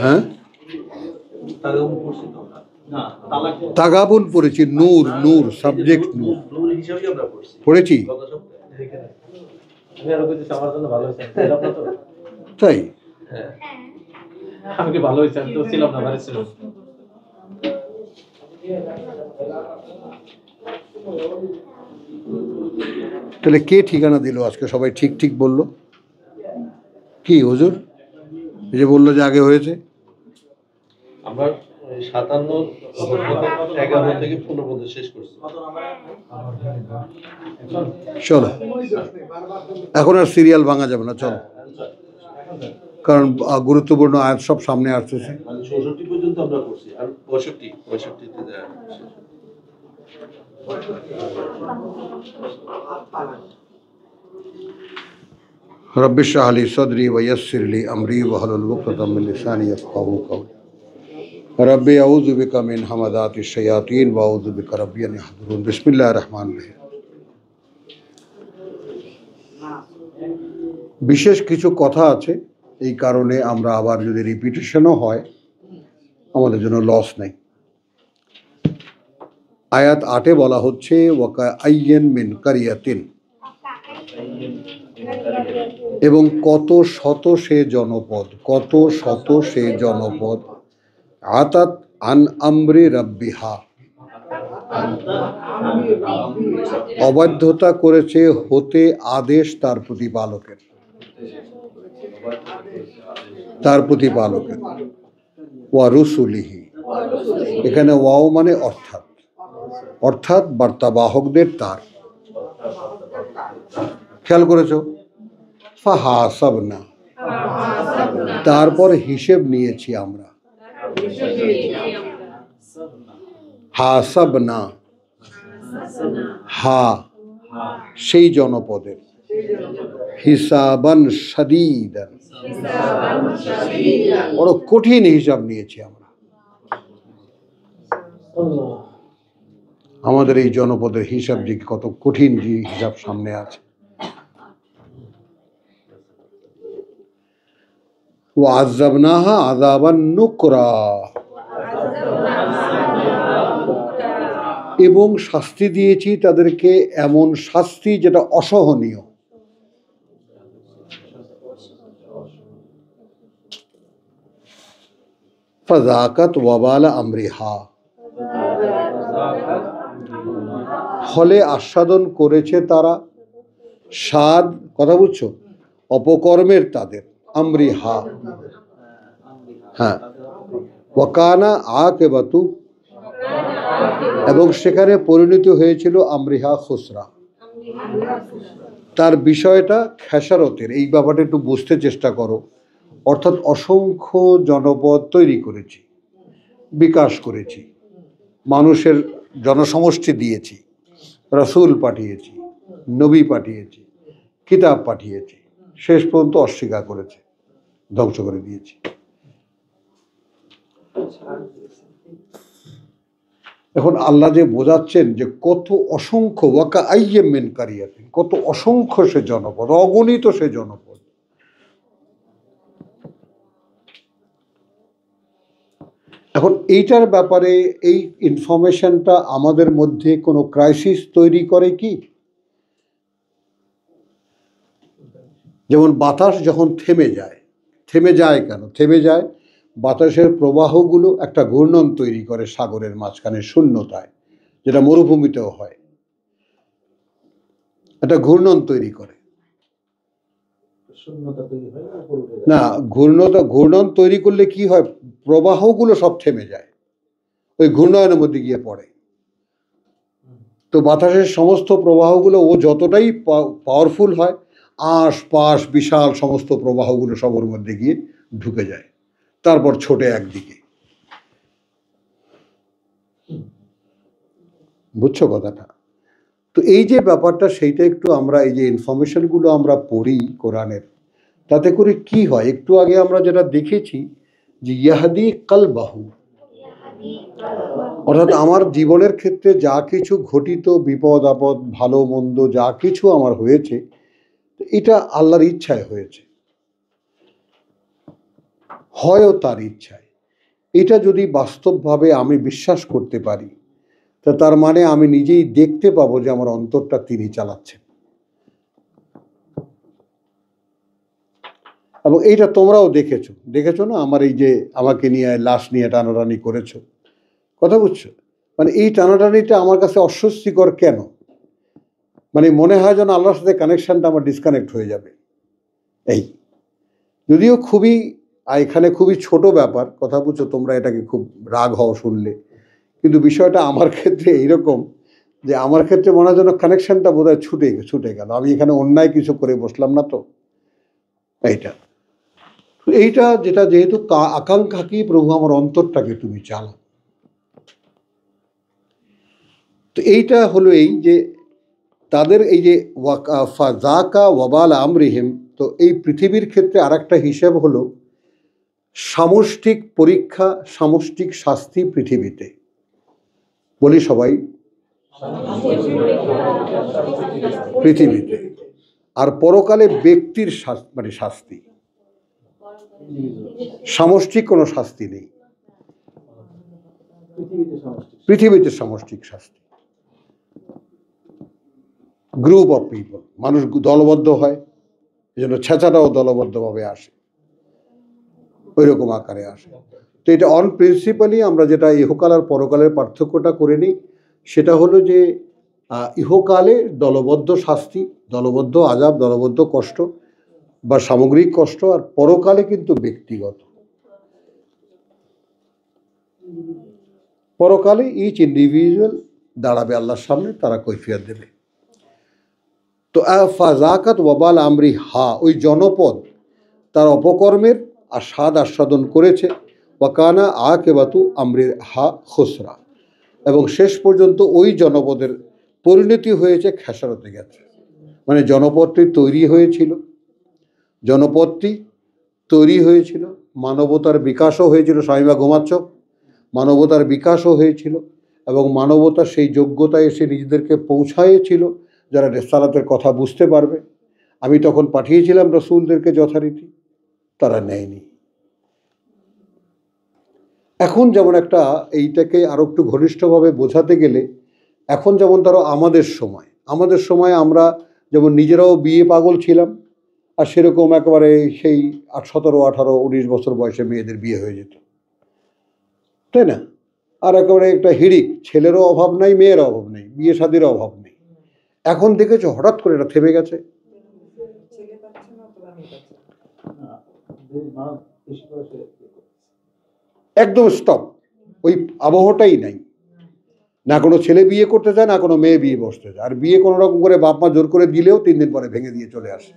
হ্যাঁ, তাগাবুন পড়েছি, নূর, নূর সাবজেক্ট নূর পড়েছি। তাই আমি কি ভালো হয়েছে? আমি তো ছিলাম না, বাইরে ছিলাম। তাহলে কে ঠিকানা দিল আজকে? সবাই ঠিক ঠিক বললো কি হুজুর? এই যে বললো যে আগে হয়েছে। আমরা 57-11 থেকে 15 শেষ করছি। চলো, এখন আর সিরিয়াল ভাঙা যাবে না, চলো, কারণ গুরুত্বপূর্ণ আয়াত সব সামনে আসতেছে। 64 পর্যন্ত আমরা করছি, আর 65-তে যায়। रब्बि इश्रह ली सदरी वयस्सिर ली अमरी वहलुल उक़दतम मिन लिसानी यफ़क़हू क़ौली रब्बि अऊज़ु बिका मिन हमज़ातिश शयातीन व अऊज़ु बिका रब्बि अन यहज़ुरून। बिस्मिल्लाहिर रहमानिर रहीम। বিশেষ কিছু কথা আছে, এই কারণে আমরা আবার যদি রিপিটেশনও হয় আমাদের জন্য লস নেই। আয়াত 8-এ বলা হচ্ছে ওয়াকা আইয়্যিন মিন কারিয়াতিন, এবং কত শত সে জনপদ, কত শত সে জনপদ, আতাত আন আমরি রাব্বিহা, অবাধ্যতা করেছে হতে আদেশ তার প্রতিপালকের, তার প্রতিপালকের। ওয়া রুসুলিহি, এখানে ওয়াও মানে অর্থাৎ, অর্থাৎ বার্তাবাহকদের তার। খেয়াল করেছো? ফাহাসাবনা, তারপর হিসেব নিয়েছি আমরা। হাসাবনা, হা সেই জনপদের, হিসাবান শাদীদান, বড় কঠিন হিসাব নিয়েছি আমরা। আমাদের এই জনপদের হিসাব যে কত কঠিন, যে হিসাব সামনে আছে। ওয়াযাবনাহা আযাবান নুকরা, এবং শাস্তি দিয়েছি তাদেরকে এমন শাস্তি যেটা অসহনীয়। ফাযাকাত ওয়াবালা আমরিহা, ফলে আস্বাদন করেছে তারা স্বাদ, কথা বুঝছো, অপকর্মের তাদের, আমরিহা। হ্যাঁ, ওয়াকানা আকিবাতু, এবং সেখানে পরিণত হয়েছিল আমরিহা খুসরা, তার বিষয়টা খেসারতের। এই ব্যাপারটা একটু বুঝতে চেষ্টা করো। অর্থাৎ অসংখ্য জনপদ তৈরি করেছি, বিকাশ করেছি, মানুষের জনসমষ্টি দিয়েছি, রাসূল পাঠিয়েছি, নবী পাঠিয়েছি, কিতাব পাঠিয়েছি, শেষ পর্যন্ত অস্বীকার করেছে, ধ্বংস করে দিয়েছি। এখন আল্লাহ যে বোঝাচ্ছেন যে কত অসংখ্য, ওয়াকা আইয়্যিন মিন কারিয়াতিন, কত অসংখ্য সে জনপদ, অগণিত সে জনপদ। এখন এইটার ব্যাপারে এই ইনফরমেশনটা আমাদের মধ্যে কোনো ক্রাইসিস তৈরি করে কি? যেমন বাতাস যখন থেমে যায়, থেমে যায় কেন? থেমে যায় বাতাসের প্রবাহগুলো একটা ঘূর্ণন তৈরি করে সাগরের মাঝখানে শূন্যতায়, যেটা মরুভূমিতেও হয়, একটা ঘূর্ণন তৈরি করে। না, ঘূর্ণন তৈরি করলে কি হয়? প্রবাহগুলো সব থেমে যায়, ওই ঘূর্ণয়নের মধ্যে গিয়ে পড়ে। তো বাতাসের সমস্ত প্রবাহগুলো ও যতটাই পাওয়ারফুল হয়, আশপাশ বিশাল সমস্ত প্রবাহগুলো সবার মধ্যে গিয়ে ঢুকে যায়, তারপর ছোটে একদিকে। বুঝছো কথাটা? তো এই যে ব্যাপারটা, সেইটা একটু আমরা এই যে ইনফরমেশনগুলো আমরা পড়ি কোরআনের, তাতে করে কি হয়? একটু আগে আমরা যেটা দেখেছি যে ইয়াহদি কালবাহু, অর্থাৎ আমার জীবনের ক্ষেত্রে যা কিছু ঘটিত, বিপদ আপদ, ভালো মন্দ যা কিছু আমার হয়েছে, এটা আল্লাহর ইচ্ছায় হয়েছে, হয়ও তার ইচ্ছায়। এটা যদি বাস্তবভাবে আমি বিশ্বাস করতে পারি, তা তার মানে আমি নিজেই দেখতে পাবো যে আমার অন্তরটা তিনি চালাচ্ছেন। এবং এইটা তোমরাও দেখেছো না, আমার এই যে আমাকে নিয়ে লাশ নিয়ে টানাটানি করেছো, কথা বুঝছো? মানে এই টানাটানিটা আমার কাছে অস্বস্তিকর কেন? মানে মনে হয় যেন আল্লাহর সাথে কানেকশনটা আমার ডিসকানেক্ট হয়ে যাবে। এই যদিও এখানে খুবই ছোট ব্যাপার, কথা বুঝছো, তোমরা এটাকে খুব রাগ হও শুনলে, কিন্তু বিষয়টা আমার ক্ষেত্রে এইরকম যে আমার ক্ষেত্রে মনে হয় যেন কানেকশনটা বোধহয় ছুটে গেল। আমি এখানে অন্যায় কিছু করে বসলাম না তো। এইটা যেটা যেহেতু আকাঙ্ক্ষা কি, প্রভু আমার অন্তরটাকে তুমি চালাও। তো এইটা হলো এই যে তাদের এই যে ফাজাকা ওয়াবাল আমরিহিম, তো এই পৃথিবীর ক্ষেত্রে আরেকটা হিসেব হলো সামষ্টিক পরীক্ষা, সামষ্টিক শাস্তি পৃথিবীতে। বলি সবাই, পৃথিবীতে। আর পরকালে ব্যক্তির মানে শাস্তি, সামষ্টিক কোনো শাস্তি নেই। পৃথিবীতে সামষ্টিক শাস্তি, গ্রুপ অফ পিপল, মানুষ দলবদ্ধ হয়, এই জন্য ছেঁচাটাও দলবদ্ধভাবে আসে, ওই রকম আকারে আসে। তো এটা অন প্রিন্সিপালি আমরা যেটা ইহকাল আর পরকালের পার্থক্যটা করে নিই, সেটা হলো যে ইহকালে দলবদ্ধ শাস্তি, দলবদ্ধ আযাব, দলবদ্ধ কষ্ট বা সামগ্রিক কষ্ট, আর পরকালে কিন্তু ব্যক্তিগত। পরকালে ইচ ইন্ডিভিজুয়াল দাঁড়াবে আল্লাহর সামনে, তারা কৈফিয়ত দেবে। তো ফাজাকাত ওয়াবাল আমরি হা, ওই জনপদ তার অপকর্মের আস্বাদন করেছে। ওয়াকানা আকেবাতু আমরির হা খুসরা, এবং শেষ পর্যন্ত ওই জনপদের পরিণতি হয়েছে খেসারতে গেছে। মানে জনপদটি তৈরি হয়েছিল, মানবতার বিকাশও হয়েছিল। স্বামীমা ঘুমাচ্ছ? মানবতার বিকাশও হয়েছিল, এবং মানবতা সেই যোগ্যতায় এসে নিজেদেরকে পৌঁছায়েছিল যারা রেসালাতের কথা বুঝতে পারবে। আমি তখন পাঠিয়েছিলাম রসুলদেরকে যথারীতি, তারা নেয়নি। এখন যেমন এইটাকে আরো একটু ঘনিষ্ঠভাবে বোঝাতে গেলে, এখন যেমন ধরো আমাদের সময় আমরা যেমন নিজেরাও বিয়ে পাগল ছিলাম, আর সেরকম একেবারে সেই 17, 18, 19 বছর বয়সে মেয়েদের বিয়ে হয়ে যেত, তাই না? আর একেবারে একটা হিড়িক, ছেলেরও অভাব নাই, মেয়েরও অভাব নেই, বিয়ে শাদিরও অভাব নেই। এখন দেখেছো হঠাৎ করে এটা থেমে গেছে, একদম স্টপ। ওই আবহটাই নাই, না কোনো ছেলে বিয়ে করতে চায়, না কোনো মেয়ে বিয়ে বসতে চায়। আর বিয়ে কোনো রকম করে বাপ মা জোর করে দিলেও 3 দিন পরে ভেঙে দিয়ে চলে আসে।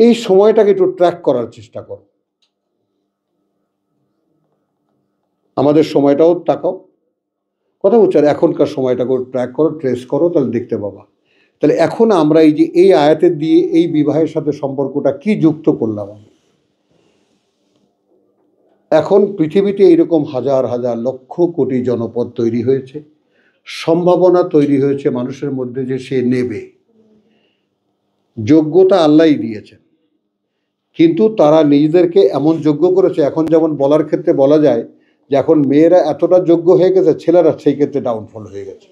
এই সময়টাকে একটু ট্র্যাক করার চেষ্টা করো, আমাদের সময়টাও তাকাও, কথা বলছো, আর এখনকার সময়টাকে ট্র্যাক করো, ট্রেস করো, তাহলে দেখতে পাবা। তাহলে এখন আমরা এই যে এই আয়াতের দিয়ে এই বিবাহের সাথে সম্পর্কটা কি যুক্ত করলাম। এখন পৃথিবীতে এইরকম হাজার হাজার লক্ষ কোটি জনপদ তৈরি হয়েছে, সম্ভাবনা তৈরি হয়েছে মানুষের মধ্যে যে সে নেবে, যোগ্যতা আল্লাহই দিয়েছেন, কিন্তু তারা নিজেদেরকে এমন যোগ্য করেছে। এখন যেমন বলার ক্ষেত্রে বলা যায় যে এখন মেয়েরা এতটা যোগ্য হয়ে গেছে, ছেলেরা সেই ক্ষেত্রে ডাউনফল হয়ে গেছে।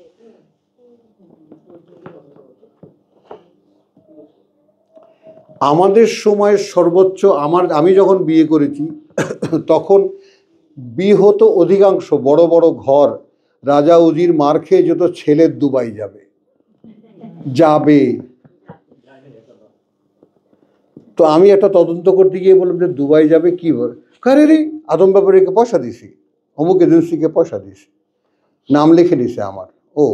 আমাদের সময় সর্বোচ্চ, আমি যখন বিয়ে করেছি তখন বিয়ে হতো অধিকাংশ বড় বড় ঘর, রাজা উজির মার খেয়ে যেত, ছেলে দুবাই যাবে। তো আমি একটা তদন্ত করতে গিয়ে বললাম যে দুবাই যাবে কি বলে, কারে রে আদম ব্যাপারীকে পয়সা দিছি, অমুক এজেন্সিকে পয়সা দিছি, নাম লিখে নিছে আমার। ও,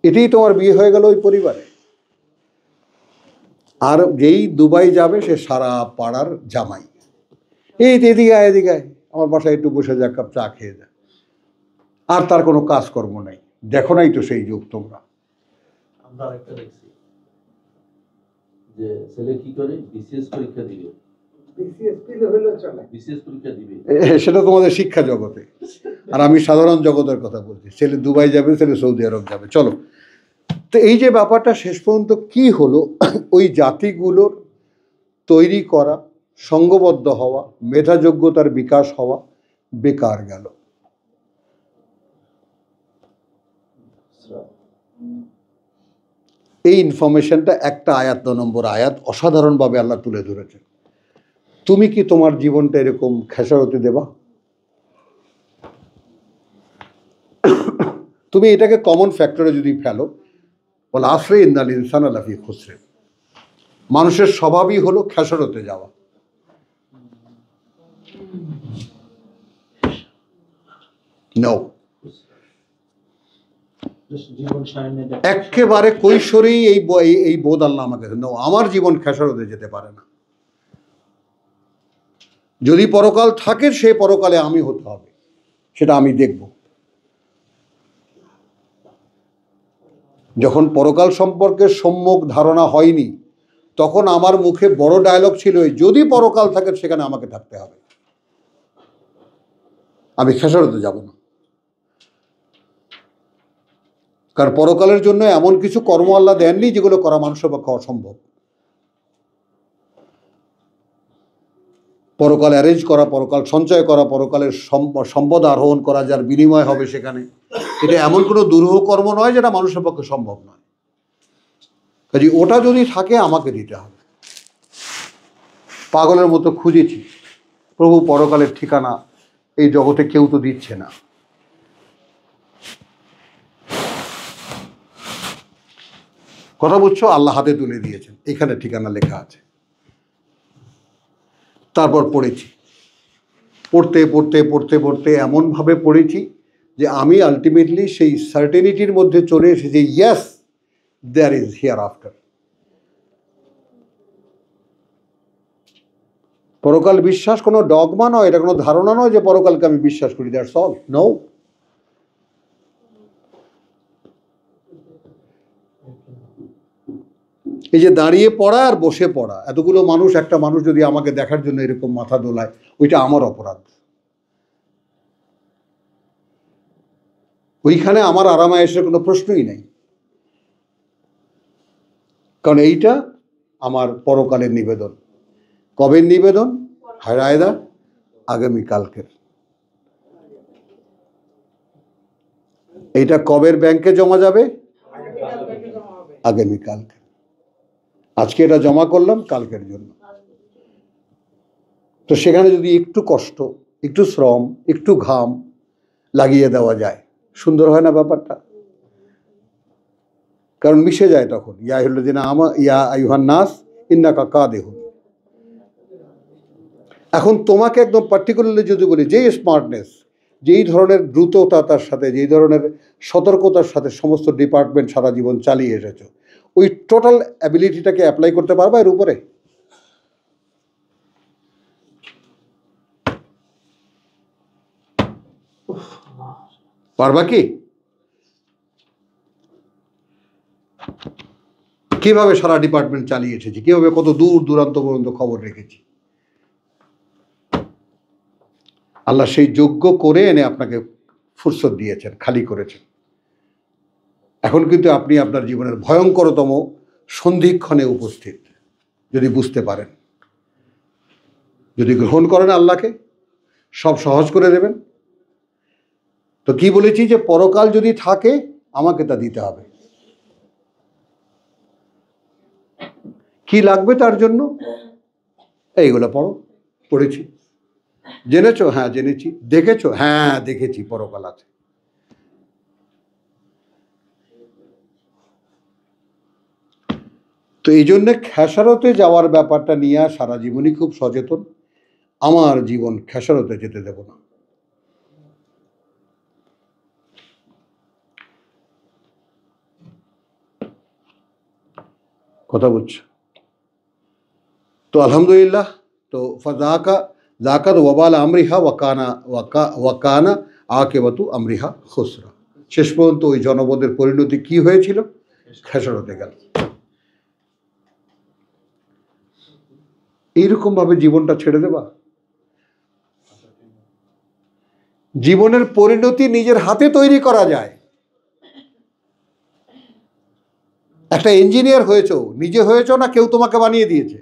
এটাই তোমার বিয়ে হয়ে গেল ওই পরিবারে? আর যেই দুবাই যাবে সে সারা পাড়ার জামাই, এই এদিকে আয়, এদিকে আয়, আমার বাসায় একটু বসে যা, কাপ চা খেয়ে যা, আর তার কোনো কাজকর্ম নাই। দেখো নাই তো সেই যুগ তোমরা? আমরা আরেকটা দেখছি যে ছেলে কি করে বিসিএস পরীক্ষা দিবে, বিসিএস পরীক্ষা দিবে। সেটা তোমাদের শিক্ষা জগতে, আর আমি সাধারণ জগতের কথা বলছি। ছেলে দুবাই যাবে, ছেলে সৌদি আরব যাবে, চলো। তো এই যে ব্যাপারটা শেষ পর্যন্ত কি হলো, ওই জাতিগুলোর তৈরি করা, সঙ্গবদ্ধ হওয়া, মেধাযোগ্যতার বিকাশ হওয়া বেকার গেল। এই ইনফরমেশনটা একটা আয়াত, 9 নম্বর আয়াত, অসাধারণভাবে আল্লাহ তুলে ধরেছেন। তুমি কি তোমার জীবনটা এরকম খেসারতে দেবা? তুমি এটাকে কমন ফ্যাক্টরে যদি ফেলো, বলে আফরে ইন্নাল ইনসান লাফি খুসরে, মানুষের স্বভাবই হলো খেসারতে যাওয়া। নো, একেবারে কৈশোরেই এই বোধ আল্লাহ আমাকে, নো, আমার জীবন খেসারতে যেতে পারে না। যদি পরকাল থাকে, সে পরকালে আমি হতে হবে, সেটা আমি দেখব। যখন পরকাল সম্পর্কে সম্যক ধারণা হয়নি, তখন আমার মুখে বড় ডায়লগ ছিল, যদি পরকাল থাকে সেখানে আমাকে থাকতে হবে, আমি খেসারতে যাব না। কারণ পরকালের জন্য এমন কিছু কর্ম আল্লাহ দেননি যেগুলো করা মানুষের পক্ষে অসম্ভব। পরকাল অ্যারেঞ্জ করা, পরকাল সঞ্চয় করা, পরকালের সম্পদ আরোহণ করা, যার বিনিময় হবে সেখানে, এটা এমন কোনো দুরূহ কর্ম নয় যেটা মানুষের পক্ষে সম্ভব নয়। কাজে ওটা যদি থাকে আমাকে দিতে হবে। পাগলের মতো খুঁজেছি, প্রভু পরকালের ঠিকানা এই জগতে কেউ তো দিচ্ছে না। কথা বুঝছো? আল্লাহ হাতে তুলে দিয়েছেন, এখানে ঠিকানা লেখা আছে। তারপর পড়েছি, পড়তে পড়তে পড়তে পড়তে এমনভাবে পড়েছি যে আমি আলটিমেটলি সেই সার্টেনিটির মধ্যে চলে এসেছি, yes there is hereafter. পরকাল বিশ্বাস কোনো ডগমা নয়, এটা কোনো ধারণা নয় যে পরকালকে আমি বিশ্বাস করি, দ্যাটস অল। নো, এই যে দাঁড়িয়ে পড়া আর বসে পড়া, এতগুলো মানুষ, একটা মানুষ যদি আমাকে দেখার জন্য এরকম মাথা দোলায়, ওইটা আমার অপরাধ। ওইখানে আমার আরামায়েশের কোনো প্রশ্নই নেই, কারণ এইটা আমার পরকালের নিবেদন। কবের নিবেদন? হায়রায়দা আগামীকালকের। এইটা কবের ব্যাংকে জমা যাবে? আগামীকালকে। আজকে এটা জমা করলাম কালকের জন্য। তো সেখানে যদি একটু কষ্ট, একটু শ্রম, একটু ঘাম লাগিয়ে দেওয়া যায়, সুন্দর হয় না ব্যাপারটা? কারণ মিশে যায় তখন, ইয়া আইয়ুহাল্লাযীনা ইয়া আইয়ুহান নাস ইন্নাকা কাদিহুন। এখন তোমাকে একদম পার্টিকুলারলি যদি বলি, যেই স্মার্টনেস, যেই ধরনের দ্রুততার সাথে, যেই ধরনের সতর্কতার সাথে সমস্ত ডিপার্টমেন্ট সারা জীবন চালিয়ে এসেছো, ওই টোটাল অ্যাবিলিটিটাকে অ্যাপ্লাই করতে পারবা এর উপরে? পারবা কি? কিভাবে সারা ডিপার্টমেন্ট চালিয়ে এসেছি, কিভাবে কত দূর দূরান্ত পর্যন্ত খবর রেখেছি। আল্লাহ সেই যোগ্য করে এনে আপনাকে ফুরসত দিয়েছেন, খালি করেছেন। এখন কিন্তু আপনি আপনার জীবনের ভয়ঙ্করতম সন্ধিক্ষণে উপস্থিত, যদি বুঝতে পারেন, যদি গ্রহণ করেন আল্লাহকে, সব সহজ করে দেবেন। তো কি বলেছি যে পরকাল যদি থাকে আমাকে তা দিতে হবে। কি লাগবে তার জন্য? এইগুলো পড়ো, পড়েছি। জেনেছো? হ্যাঁ জেনেছি। দেখেছো? হ্যাঁ দেখেছি, পরকাল আছে। তো এই জন্যে খেসারতে যাওয়ার ব্যাপারটা নিয়ে সারা জীবনই খুব সচেতন। আমার জীবন খেসারতে যেতে দেব না। কথা বুঝছো তো? আলহামদুলিল্লাহ। তো জাকাত ওয়াবাল আমরিহা ওয়াকানা আকেবাতু আমরিহা খুসরা। শেষ পর্যন্ত ওই জনপদের পরিণতি কি হয়েছিল? খেসারতে গেল। এইরকমভাবে জীবনটা ছেড়ে দেবা? জীবনের পরিণতি নিজের হাতে তৈরি করা যায়। একটা ইঞ্জিনিয়ার হয়েছো, নিজে হয়েছো না কেউ তোমাকে বানিয়ে দিয়েছে?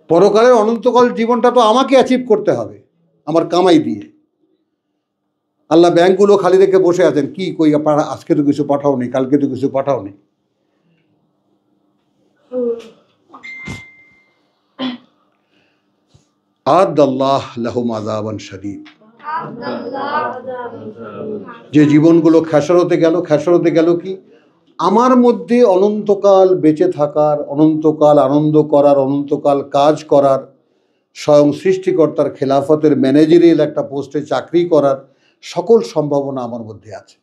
পরকালের অনন্তকাল জীবনটা তো আমাকে অ্যাচিভ করতে হবে আমার কামাই দিয়ে। আল্লাহ ব্যাংকগুলো খালি রেখে বসে আছেন, কি কই আজকে তো কিছু পাঠাওনি, কালকে তো কিছু পাঠাওনি। আদাল্লাহ লাহুম আযাবান শাদীদ। যে জীবনগুলো খেসারতে গেল কি? আমার মধ্যে অনন্তকাল বেঁচে থাকার, অনন্তকাল আনন্দ করার, অনন্তকাল কাজ করার, স্বয়ং সৃষ্টিকর্তার খেলাফতের ম্যানেজারিয়াল একটা পোস্টে চাকরি করার সকল সম্ভাবনা আমার মধ্যে আছে।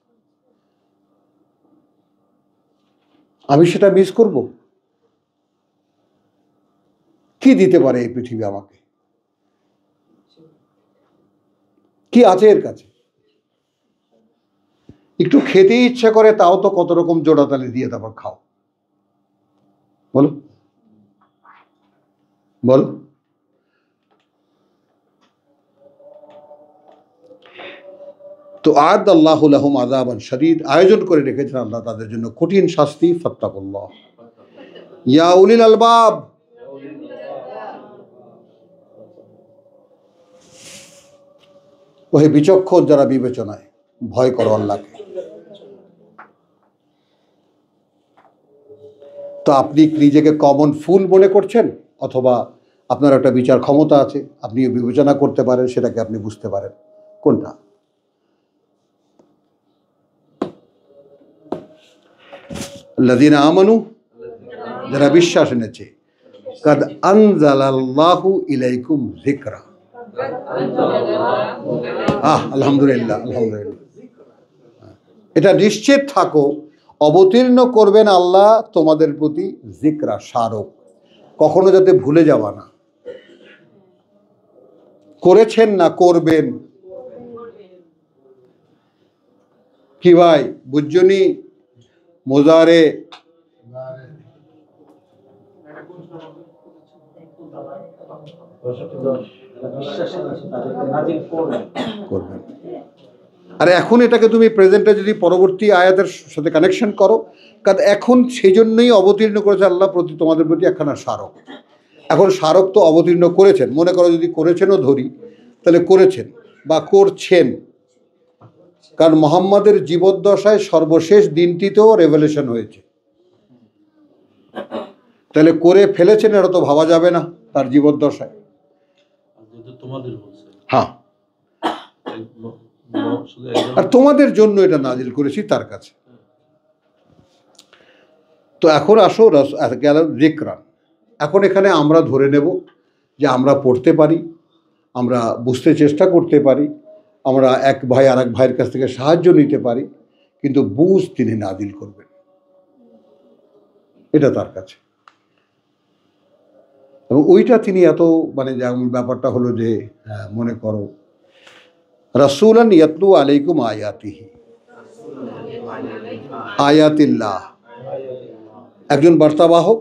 আমি সেটা মিস করব? কি দিতে পারে এই পৃথিবী আমাকে? কি আছে এর কাছে? একটু খেতে ইচ্ছা করে, তাও তো কত রকম জোড়াতালি দিয়ে তারপর খাও। বলো বলো। তো আদাল্লাহু লাহুম আযাবান শাদীদ, আয়োজন করে রেখেছেন আল্লাহ তাদের জন্য কঠিন শাস্তি। ফাত্তাকুল্লাহ ইয়া উলিল আলবাব, ওহে বিচক্ষণ যারা বিবেচনায়, ভয় করো আল্লাহকে। তো আপনি নিজেকে কমন ফুল মনে করছেন, অথবা আপনার একটা বিচার ক্ষমতা আছে, আপনি বিবেচনা করতে পারেন, সেটাকে আপনি বুঝতে পারেন কোনটা? আল্লাযীনা আমানু, যারা বিশ্বাস এনেছে, কাদ আনজালাল্লাহু ইলাইকুম যিকরা। আলহামদুলিল্লাহ, আলহামদুলিল্লাহ। এটা নিশ্চিত থাকো, অবতীর্ণ করবেন আল্লাহ তোমাদের প্রতি যিকরা, স্মারক। কখনো যাতে ভুলে যাওয়া না, করেছেন না করবেন। কি ভাই বুঝজনি? মোজারে করবেন। আর এখন এটাকে তুমি প্রেজেন্টে যদি পরবর্তী আয়াতের সাথে কানেকশন করো, কারণ এখন সেই জন্যই অবতীর্ণ করেছে আল্লাহ প্রতি তোমাদের প্রতি একখানা স্মারক। এখন স্মারক তো অবতীর্ণ করেছেন, মনে করো যদি করেছেনও ধরি, তাহলে করেছেন বা করছেন, কারণ মুহাম্মাদের জীবদ্দশায় সর্বশেষ দিনটিতেও রেভেলেশন হয়েছে। তাহলে করে ফেলেছেন, এটা তো ভাবা যাবে না তার জীবদ্দশায়। হ্যাঁ, আর তোমাদের জন্য এটা নাজিল করেছি তার কাছে। তো এখন আসো গেল যিকরান। এখন এখানে আমরা ধরে নেব যে আমরা পড়তে পারি, আমরা বুঝতে চেষ্টা করতে পারি, আমরা এক ভাই আর এক ভাইয়ের কাছ থেকে সাহায্য নিতে পারি, কিন্তু বুঝ তিনি নাজিল করবেন, এটা তার কাছে। এবং ওইটা তিনি এত যেমন ব্যাপারটা হলো যে মনে করো রাসূলান ইয়াতলু আলাইকুম আয়াতিহি, আয়াতিল্লাহ, একজন বার্তাবাহক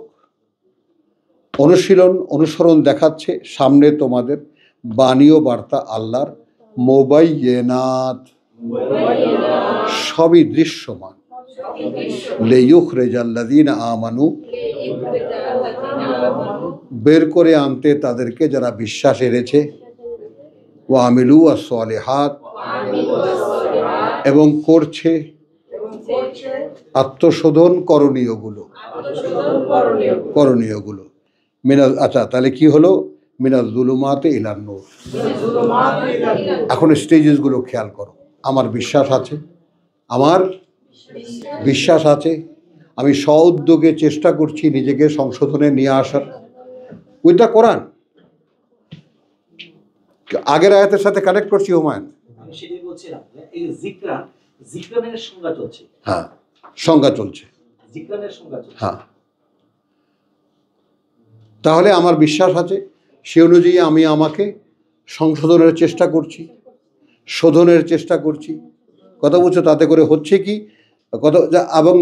অনুসরণ দেখাচ্ছে সামনে তোমাদের বাণী ও বার্তা আল্লাহর, মুবায়্যিনাত, সবই দৃশ্যমান, লিইউখরিজাল্লাযীনা আমানু, বের করে আনতে তাদেরকে যারা বিশ্বাস এনেছে, ওয়া আমিলু আস-সালিহাত, এবং করছে আত্মশোধন করণীয়গুলো। মিনাল, আচ্ছা তাহলে কি হলো? মিনাল যুলুমাতে ইলান নূর। এখন স্টেজেসগুলো খেয়াল করো। আমার বিশ্বাস আছে, আমি স্ব-উদ্যোগে চেষ্টা করছি নিজেকে সংশোধনে নিয়ে আসার। ওইটা কোরআন আগের আয়াতের সাথে কানেক্ট করছি। হুমায়ুন, আমি সেটাই বলছিলাম, এই জিকরানের সংজ্ঞা চলছে। হ্যাঁ, সংজ্ঞা চলছে, জিকরানের সংজ্ঞা চলছে। হ্যাঁ। তাহলে আমার বিশ্বাস আছে, সে অনুযায়ী আমি আমাকে সংশোধনের চেষ্টা করছি, শোধনের চেষ্টা করছি। কথা বলছো, তাতে করে হচ্ছে কি? এবং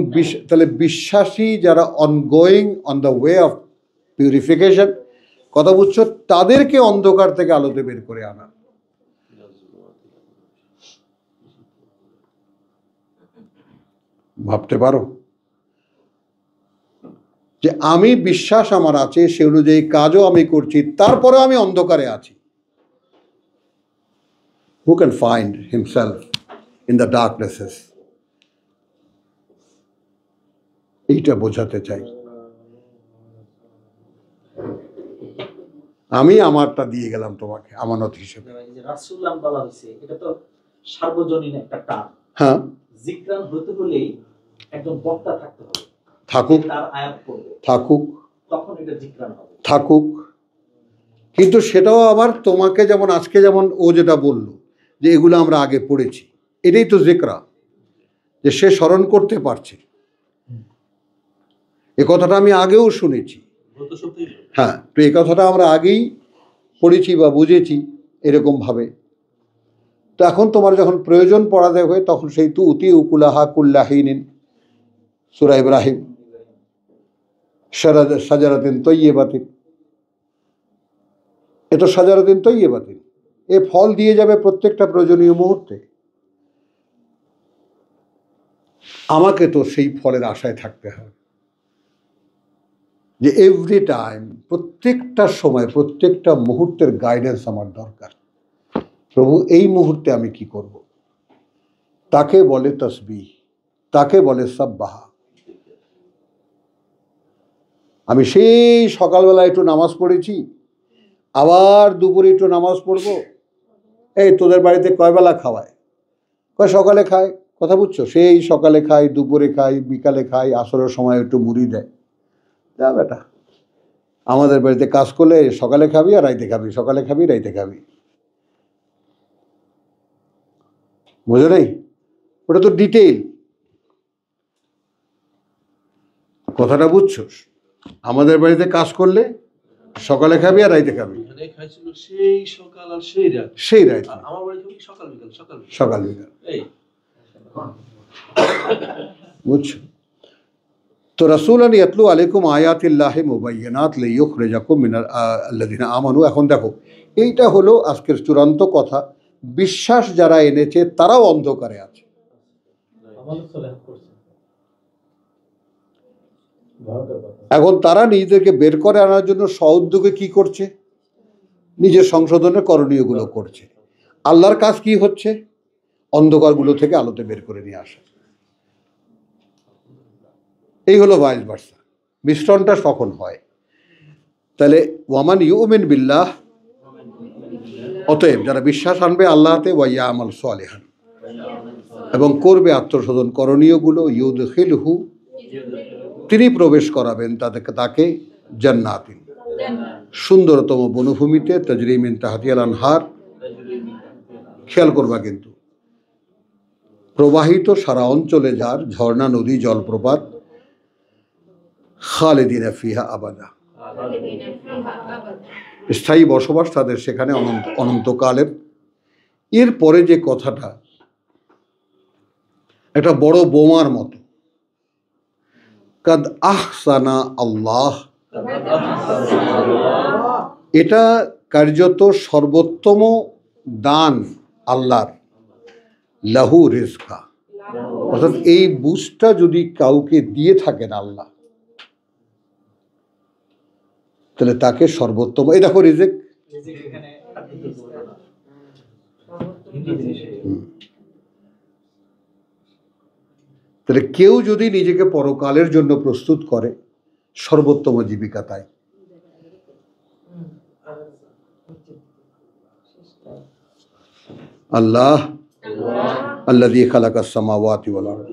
তাহলে বিশ্বাসী যারা ongoing on the way of purification, কথা বুঝছো, তাদেরকে অন্ধকার থেকে আলোতে বের করে আনা। ভাবতে পারো যে আমি বিশ্বাস আমার আছে, সে অনুযায়ী কাজও আমি করছি, তারপরে আমি অন্ধকারে আছি। Who can find himself in the darknesses? এইটা বোঝাতে চাই। আমি আমারটা দিয়ে গেলাম তোমাকে আমানত হিসেবে। এই যে রাসূলুল্লাহ বলা হয়েছে, এটা তো সার্বজনীন একটা টার্ম। হ্যাঁ, জিকরান হতে হলেই একজন বক্তা থাকতে হবে, থাকুক, তার আয়াত পড়বে, থাকুক, তখন এটা জিকরান হবে। থাকুক। কিন্তু সেটাও আবার তোমাকে, যেমন আজকে যেমন ও যেটা বলল যে এগুলো আমরা আগে পড়েছি, এটাই তো জিকরা, যে সে স্মরণ করতে পারছে। এ কথাটা আমি আগেও শুনেছি। গত সপ্তাহে হ্যাঁ, তো এই কথাটা আমরা আগেই পড়েছি বা বুঝেছি এরকমভাবে। তো এখন তোমার যখন প্রয়োজন পড়াতে হবে, তখন সেই তু উতি উকুলাহা কুল্লাহিনিন, সূরা ইব্রাহিম, সাজারাতিন তৈয়্যিবাতিন, এ তো সাজারাতিন তৈয়্যিবাতিন, এ ফল দিয়ে যাবে প্রত্যেকটা প্রয়োজনীয় মুহূর্তে। আমাকে তো সেই ফলের আশায় থাকতে হবে যে এভরি টাইম, প্রত্যেকটা সময়, প্রত্যেকটা মুহূর্তের গাইডেন্স আমার দরকার। প্রভু, এই মুহূর্তে আমি কি করব? তাকে বলে তসবিহ, তাকে বলে সাব্বাহা। আমি সেই সকালবেলা একটু নামাজ পড়েছি, আবার দুপুরে একটু নামাজ পড়ব। এই তোদের বাড়িতে কয় বেলা খাওয়ায়? কয় সকালে খায়। কথা বুঝছো? সেই সকালে খাই, দুপুরে খাই, বিকালে খাই, আসরের সময় একটু মুড়ি দেয়। যা বেটা, আমাদের বাড়িতে কাজ করলে সকালে খাবি আর রাইতে খাবি, সকালে খাবি রাইতে খাবি। বুঝো নেই? ওটা তো ডিটেইল। কথাটা বুঝছো? আমাদের বাড়িতে কাজ করলে সকালে খাবি আর রাইতে খাবি, এখানে খাইছিল সেই সকাল আর সেই রাত। সেই রাইতে, আর আমার বাড়িতে কি সকাল বিকাল সকাল বিকাল। সকাল বিকাল। এই বুঝছো? তো রাসূলুন ইয়াতলু আলাইকুম আয়াতিল্লাহি মুবায়্যিনাত লিইখরিজাকুম মিনাল আল্লাযিনা আমানু। এখন দেখো, এইটা হলো আজকের চূড়ান্ত কথা। বিশ্বাস যারা এনেছে তারাও অন্ধকারে আছে। আমাদের চলে করছে এখন তারা নিজেদেরকে বের করে আনার জন্য সউদ্যোগে কি করছে? নিজের সংশোধনের করণীয়গুলো করছে। আল্লাহর কাজ কি হচ্ছে? অন্ধকারগুলো থেকে আলোতে বের করে নিয়ে আসা। এই হলো ভাইস ভার্সা। মিশ্রণটা তখন হয়। তাহলে ওয়ামান ইউমিন বিল্লাহ, অতএব যারা বিশ্বাস আনবে আল্লাহতে, ওয়াইয়া আমাল সালিহান, এবং করবে আত্মশোধন করণীয়গুলো, ইউদখিলহু, তিনি প্রবেশ করাবেন তাকে জান্নাতিন, সুন্দরতম বনভূমিতে, তাজরি মিন তাহতিহাল আনহার, খেয়াল করবা কিন্তু, প্রবাহিত সারা অঞ্চলে যার ঝর্ণা, নদী, জলপ্রপাত, খালিদিনা ফিহা আবাদা, স্থায়ী বসবাস তাদের সেখানে অনন্তকালের। এরপরে যে কথাটা একটা বড় বোমার মতো, কাদ আহসানা আল্লাহ, এটা কার্যত সর্বোত্তম দান আল্লাহর, লাহু রিজকা, অর্থাৎ এই বুঝটা যদি কাউকে দিয়ে থাকেন আল্লাহ, তাহলে তাকে সর্বোত্তম, এই দেখো রিজিক, এখানে তাহলে কেউ যদি নিজেকে পরকালের জন্য প্রস্তুত করে, সর্বোত্তম জীবিকা তাই। আল্লাহ আল্লাযী খালাকাস সামাওয়াতি ওয়াল আরদ,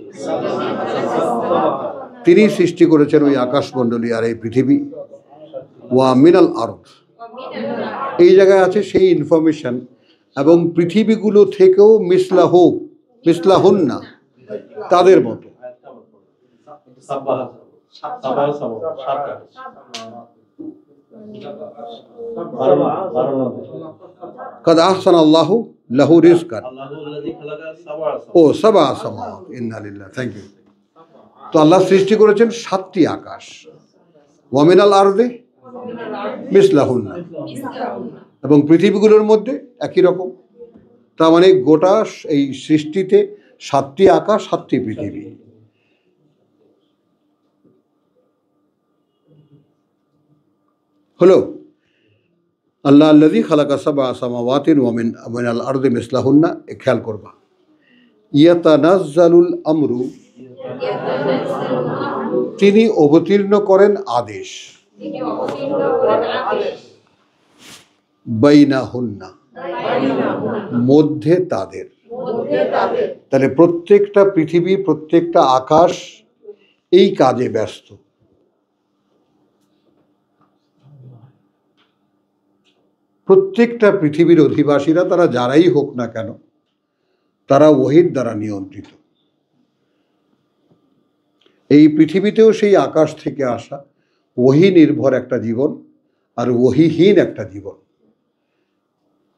তিনি সৃষ্টি করেছেন ওই আকাশমণ্ডলী আর এই পৃথিবী। ওয়া মিনাল আরদ, এই জায়গায় আছে সেই ইনফরমেশন, এবং পৃথিবীগুলো থেকেও মিসলাহুন্না, তাদের মতো। সাব্বাহ সাব্বাহ সাতটা 12 কাদ আহসান আল্লাহু লাহু রিজকান, আল্লাহু আল্লাযী খালাকা সাবআ ও সাবআ সামাওয়াত, ইন্না লিল্লাহি, থ্যাংক ইউ। তো আল্লাহ সৃষ্টি করেছেন 7টি আকাশ, ওয়ামিনাল আরদে মিসলাহুন্না, এবং পৃথিবীগুলোর মধ্যে একই রকম। তার মানে গোটা এই সৃষ্টিতে 7টি আকাশ, 7টি পৃথিবী। হলো আল্লাহ আল্লাযী খালাকা সাবআ সামাওয়াতিন ওয়া মিনাল আরদি মিসলাহুন্না, খেয়াল করবা। ইয়াতানাজ্জালুল আমরু, তিনি অবতীর্ণ করেন আদেশ, বাইনাহুন্না, মধ্যে তাদের। তাহলে প্রত্যেকটা পৃথিবী, প্রত্যেকটা আকাশ এই কাজে ব্যস্ত। প্রত্যেকটা পৃথিবীর অধিবাসীরা, তারা যারাই হোক না কেন, তারা ওহীর দ্বারা নিয়ন্ত্রিত। এই পৃথিবীতেও সেই আকাশ থেকে আসা ওহী নির্ভর একটা জীবন, আর ওহীহীন একটা জীবন।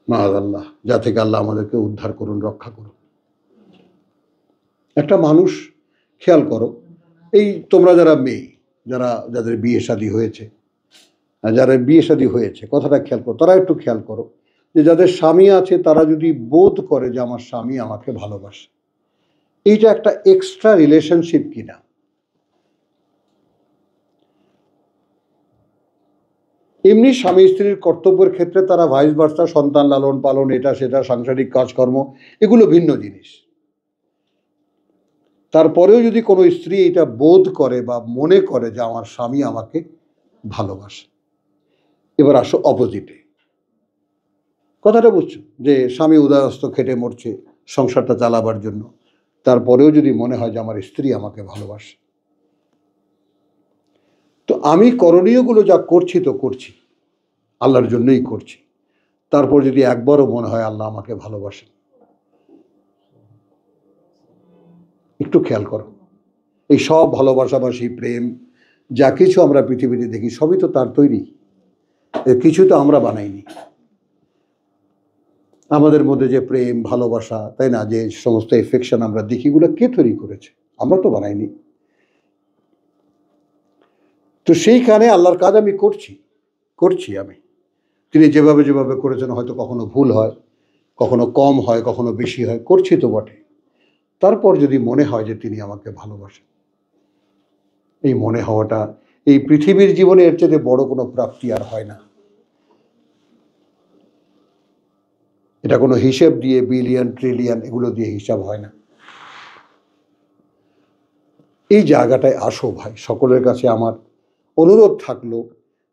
মাআযাল্লাহ, যা থেকে আল্লাহ আমাদেরকে উদ্ধার করুন, রক্ষা করুন। একটা মানুষ, খেয়াল করো, এই তোমরা যারা মেয়ে, যাদের বিয়ে শাদী হয়েছে, যারা বিয়ে শাদী হয়েছে, কথাটা খেয়াল করো, তারা একটু খেয়াল করো যে যাদের স্বামী আছে, তারা যদি বোধ করে যে আমার স্বামী আমাকে ভালোবাসে, এইটা একটা এক্সট্রা রিলেশনশিপ কিনা। এমনি স্বামী স্ত্রীর কর্তব্যের ক্ষেত্রে তারা ভাইস ভার্সা, সন্তান লালন পালন, এটা সেটা, সাংসারিক কাজকর্ম, এগুলো ভিন্ন জিনিস। তারপরেও যদি কোনো স্ত্রী এটা বোধ করে বা মনে করে যে আমার স্বামী আমাকে ভালোবাসে, এবার আসো অপোজিটে। কথাটা বুঝছো, যে স্বামী উদয়স্ত খেটে মরছে সংসারটা চালাবার জন্য, তারপরেও যদি মনে হয় যে আমার স্ত্রী আমাকে ভালোবাসে, তো আমি করণীয়গুলো যা করছি তো করছি, আল্লাহর জন্যই করছি। তারপর যদি একবারও মনে হয় আল্লাহ আমাকে ভালোবাসেন, একটু খেয়াল করো, এই সব ভালোবাসাবাসী, প্রেম, যা কিছু আমরা পৃথিবীতে দেখি, সবই তো তার তৈরি, এর কিছু তো আমরা বানাইনি। আমাদের মধ্যে যে প্রেম, ভালোবাসা, তাই না, যে সমস্ত এফেকশন আমরা দেখি, এগুলো কে তৈরি করেছে? আমরা তো বানাইনি। তো সেইখানে আল্লাহর কাজ আমি করছি আমি। তিনি যেভাবে যেভাবে করেছেন, হয়তো কখনো ভুল হয়, কখনো কম হয়, কখনো বেশি হয়, করছি তো বটে। তারপর যদি মনে হয় যে তিনি আমাকে ভালোবাসেন, এই মনে হওয়াটা এই পৃথিবীর জীবনে এর চেয়ে বড় কোনো প্রাপ্তি আর হয় না। এটা কোনো হিসেব দিয়ে, বিলিয়ন ট্রিলিয়ন এগুলো দিয়ে হিসাব হয় না। এই জায়গাটায় আসো ভাই, সকলের কাছে আমার অনুরোধ থাকলো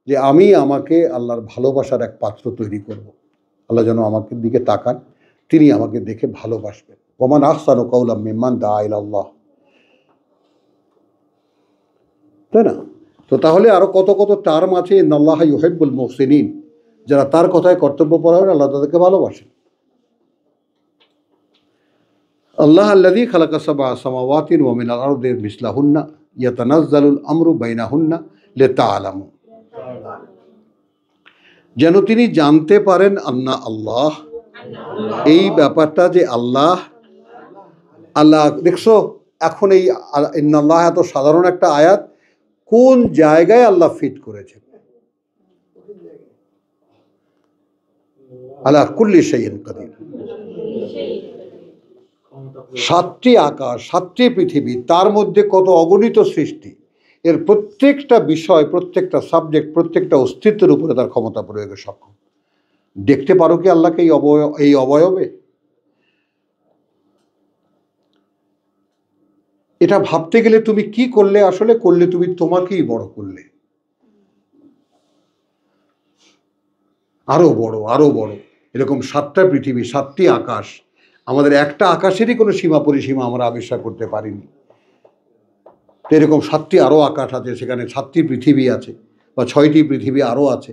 যে আমি আমাকে আল্লাহর ভালোবাসার এক পাত্র তৈরি করব। আল্লাহ যেন আমাকে দিকে তাকান, তিনি আমাকে দেখে ভালোবাসবেন। ওমান আহসানু কাওলাম মিম্মান দাআ ইলাল্লাহ, তাই না? তো তাহলে আরো কত কত টার্ম আছে, ইন্নাল্লাহা ইউহিব্বুল মুহসিনিন, যারা তার কথায় কর্তব্যপরায়ণ, আল্লাহ তাদেরকে ভালোবাসেন। আল্লাহ আল্লাযী খালাকা সাবআ সামাওয়াতিন ওয়া মিনাল আরদি মিসলাহুন্না ইয়াতানাজ্জালুল আমরু বাইনাহুন্না লিতা'লামু, যেন তিনি জানতে পারেন আন্না আল্লাহ, এই ব্যাপারটা যে আল্লাহ। দেখছো, এখন এই ইন্নাল্লাহ এত সাধারণ একটা আয়াত, কোন জায়গায় আল্লাহ ফিট করেছেন? আলা কুল্লি শাইইন কাদির। 7টি আকাশ, 7টি পৃথিবী, তার মধ্যে কত অগণিত সৃষ্টি, এর প্রত্যেকটা বিষয়, প্রত্যেকটা সাবজেক্ট, প্রত্যেকটা অস্তিত্বের উপরে তার ক্ষমতা প্রয়োগে সক্ষম। দেখতে পারো কি আল্লাহকে এই অবয়বে? এটা ভাবতে গেলে তুমি কি করলে? আসলে করলে তুমি তোমাকেই বড় করলে। আরো বড়, আরো বড়, এরকম 7টা পৃথিবী, 7টি আকাশ। আমাদের একটা আকাশেরই কোনো সীমা পরিসীমা আমরা আবিষ্কার করতে পারিনি। তো এরকম 7টি আরও আকাশ আছে, সেখানে 7টি পৃথিবী আছে, বা 6টি পৃথিবী আরও আছে।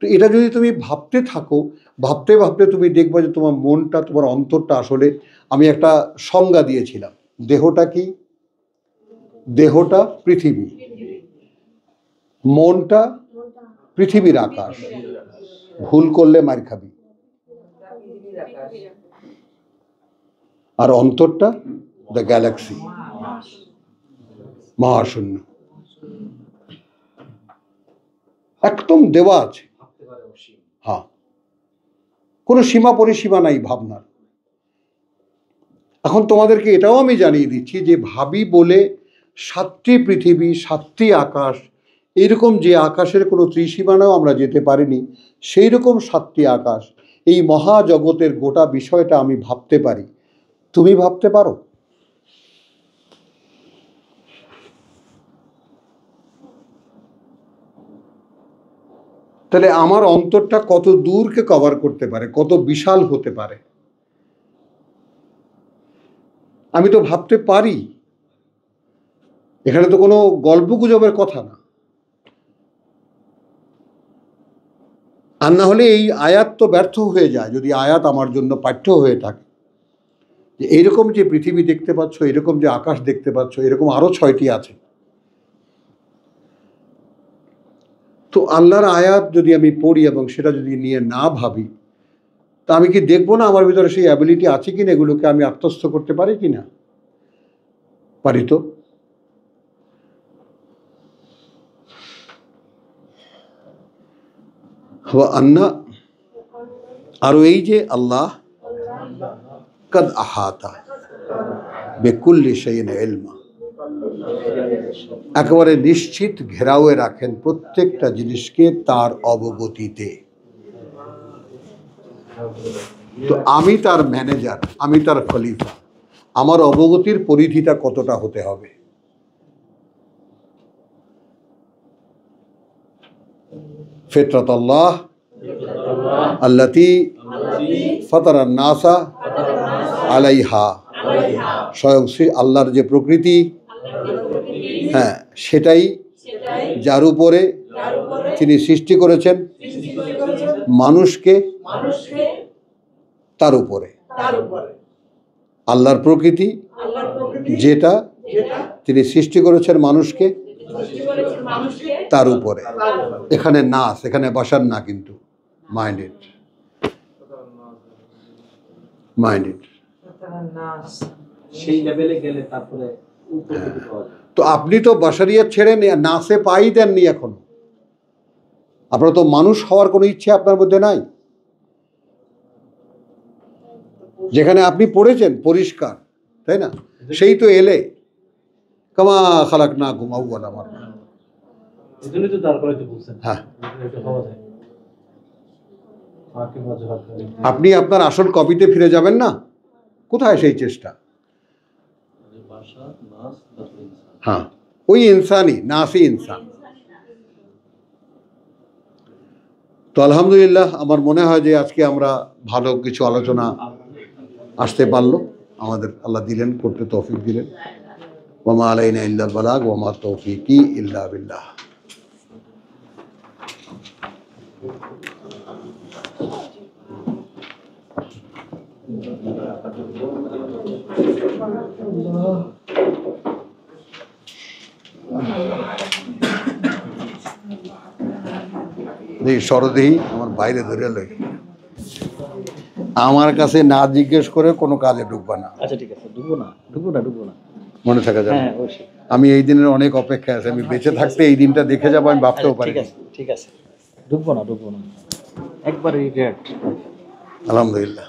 তো এটা যদি তুমি ভাবতে থাকো, ভাবতে ভাবতে তুমি দেখবে যে তোমার মনটা, তোমার অন্তরটা, আসলে আমি একটা সংজ্ঞা দিয়েছিলাম, দেহটা কি? দেহটা পৃথিবী, মনটা পৃথিবীর আকাশ, ভুল করলে মার খাবি, আর অন্তরটা দ্য গ্যালাক্সি। মহাশূন্য, একদম দেওয়া আছে। ভাবতে পারে অসীম। হ্যাঁ, কোনো সীমা পরিসীমা নাই ভাবনার। এখন তোমাদেরকে এটাও আমি জানিয়ে দিচ্ছি যে ভাবি বলে 7টি পৃথিবী, 7টি আকাশ, এরকম যে আকাশের কোনো ত্রিসীমানাও আমরা যেতে পারিনি, সেই রকম 7টি আকাশ, এই মহাজগতের গোটা বিষয়টা আমি ভাবতে পারি। তুমি ভাবতে পারো? তাহলে আমার অন্তরটা কত দূরকে কভার করতে পারে, কত বিশাল হতে পারে। আমি তো ভাবতে পারি। এখানে তো কোনো গল্প গুজবের কথা না। আর না হলে এই আয়াত তো ব্যর্থ হয়ে যায়, যদি আয়াত আমার জন্য পাঠ্য হয়ে থাকে। যে এইরকম যে পৃথিবী দেখতে পাচ্ছ, এরকম যে আকাশ দেখতে পাচ্ছ, এরকম আরো 6টি আছে। তো আল্লাহর আয়াত যদি আমি পড়ি এবং সেটা যদি নিয়ে না ভাবি, তা আমি কি দেখবো না আমার ভিতরে সেই অ্যাবিলিটি আছে কিনা, এগুলোকে আমি আত্মস্থ করতে পারি কিনা? পারি তো। আন্না, আরো এই যে আল্লাহ কদ আহাতা বেকুল্লি শাইইন ইলমা, একেবারে নিশ্চিত ঘেরাওয়ে রাখেন প্রত্যেকটা জিনিসকে তার অবগতিতে। তো আমি তার ম্যানেজার, আমি তার খলিফা, আমার অবগতির পরিধিটা কতটা হতে হবে? ফিতরাতাল্লাহ আল্লাতী ফাতারান নাসা আলাইহা, স্বয়ং শ্রী আল্লাহর যে প্রকৃতি, হ্যাঁ, সেটাই যার উপরে তিনি সৃষ্টি করেছেন মানুষকে, তার উপরে। আল্লাহর প্রকৃতি যেটা তিনি সৃষ্টি করেছেন মানুষকে, তার উপরে। এখানে নাস, এখানে বাসার না, কিন্তু মাইন্ডেড, মাইন্ডেড। সেই লেভেলে গেলে তারপরে উপকৃত হওয়া যায়। তো আপনি তো বাসারিয়াত ছেড়ে নাসে পাই দেননি এখনো। আপনার তো মানুষ হওয়ার কোনো ইচ্ছে আপনার মধ্যে নাই। যেখানে আপনি পড়েছেন পরিষ্কার, তাই না? সেই তো এলে কামা খালাক না ঘুমাও বলা আমার। এজন্যই তো দাঁড় করাইতে বলছেন। হ্যাঁ, এটা হওয়া যায়। আকি মজহাব করি। আপনি আপনার আসল কপিতে ফিরে যাবেন না? কোথায় সেই চেষ্টা? ভাষা, নাচ, তারপরে ইনসান। হ্যাঁ, ওই ইনসানই, নাসি ইনসান। তো আলহামদুলিল্লাহ, আমার মনে হয় যে আজকে আমরা ভালো কিছু আলোচনা আসতে পারলো, আমাদের আল্লাহ দিলেন, করতে তৌফিক দিলেন। ওয়া মা আলাইনা ইল্লাল বালাগ ওয়া মা তৌফিকি ইল্লা বিল্লাহ। সরদেহি আমার বাইরে ধরে লই, আমার কাছে না জিজ্ঞেস করে কোনো কাজে ঢুকবা না। আচ্ছা ঠিক আছে, ঢুকবো না। মনে থাকা যাবে। হ্যাঁ, অবশ্যই। আমি এই দিনের অনেক অপেক্ষায় আছি। আমি বেঁচে থাকতে এই দিনটা দেখে যাবো, আমি ভাবতেও পারি। ঠিক আছে। ঢুকবো না। একবার রিগ্রেট। আলহামদুলিল্লাহ।